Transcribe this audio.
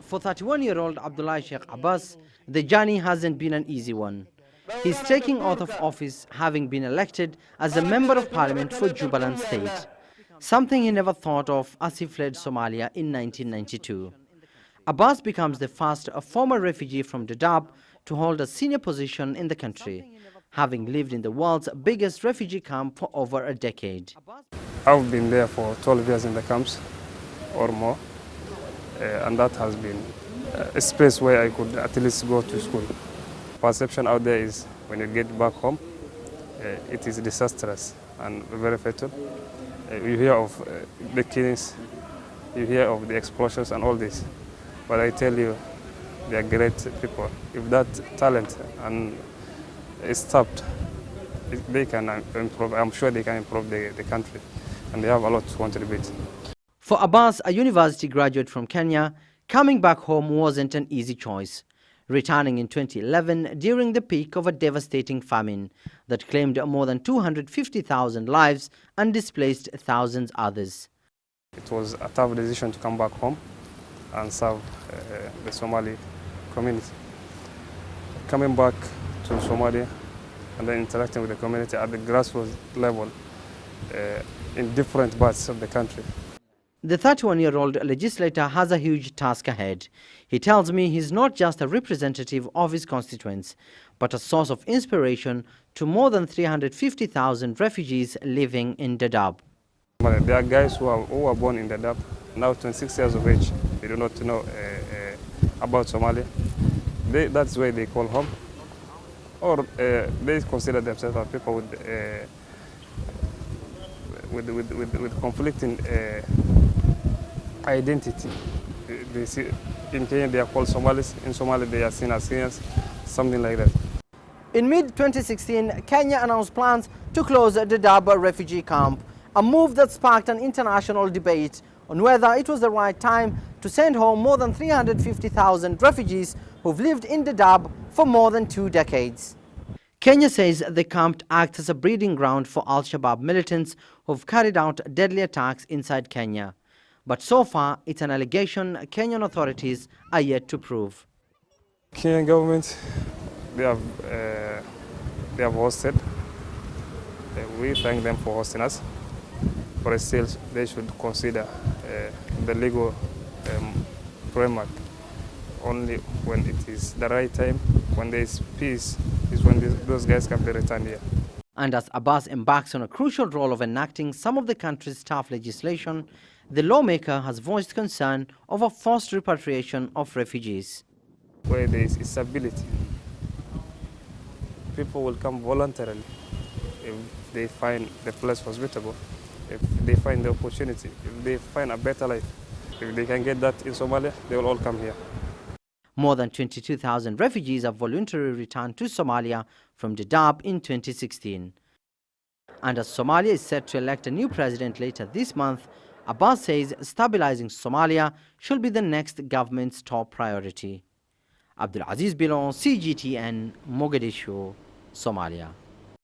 For 31-year-old Abdullah Sheikh Abbas, the journey hasn't been an easy one. He's taking oath of office having been elected as a member of parliament for Jubaland state, something he never thought of as he fled Somalia in 1992. Abbas becomes the first former refugee from Dadaab to hold a senior position in the country, having lived in the world's biggest refugee camp for over a decade. I've been there for 12 years in the camps or more, and that has been a space where I could at least go to school. Perception out there is when you get back home, it is disastrous and very fatal. You hear of the killings, you hear of the explosions and all this. But I tell you, they are great people. If that talent is stopped, they can improve. I'm sure they can improve the country, and they have a lot to contribute. For Abbas, a university graduate from Kenya, coming back home wasn't an easy choice. Returning in 2011 during the peak of a devastating famine that claimed more than 250,000 lives and displaced thousands others. It was a tough decision to come back home and serve the Somali community. Coming back to Somalia and then interacting with the community at the grassroots level in different parts of the country. The 31-year-old legislator has a huge task ahead. He tells me he's not just a representative of his constituents, but a source of inspiration to more than 350,000 refugees living in Dadaab. There are guys who were born in Dadaab, now 26 years of age. They do not know about Somalia. That's where they call home. Or they consider themselves as people with conflicting identity. They see, in Kenya they are called Somalis, in Somalia they are seen as Kenyans, something like that. In mid-2016, Kenya announced plans to close the Dadaab refugee camp, a move that sparked an international debate on whether it was the right time to send home more than 350,000 refugees who've lived in Dadaab for more than 2 decades. Kenya says the camp acts as a breeding ground for Al-Shabaab militants who've carried out deadly attacks inside Kenya. But so far, it's an allegation Kenyan authorities are yet to prove. Kenyan government, they have hosted. We thank them for hosting us. But still, they should consider the legal framework. Only when it is the right time, when there is peace, is when those guys can be returned here. And as Abbas embarks on a crucial role of enacting some of the country's tough legislation, the lawmaker has voiced concern over forced repatriation of refugees. Where there is stability, people will come voluntarily if they find the place hospitable, if they find the opportunity, if they find a better life. If they can get that in Somalia, they will all come here. More than 22,000 refugees have voluntarily returned to Somalia from Dadaab in 2016. And as Somalia is set to elect a new president later this month, Abbas says stabilizing Somalia should be the next government's top priority. Abdulaziz, Billow, CGTN, Mogadishu, Somalia.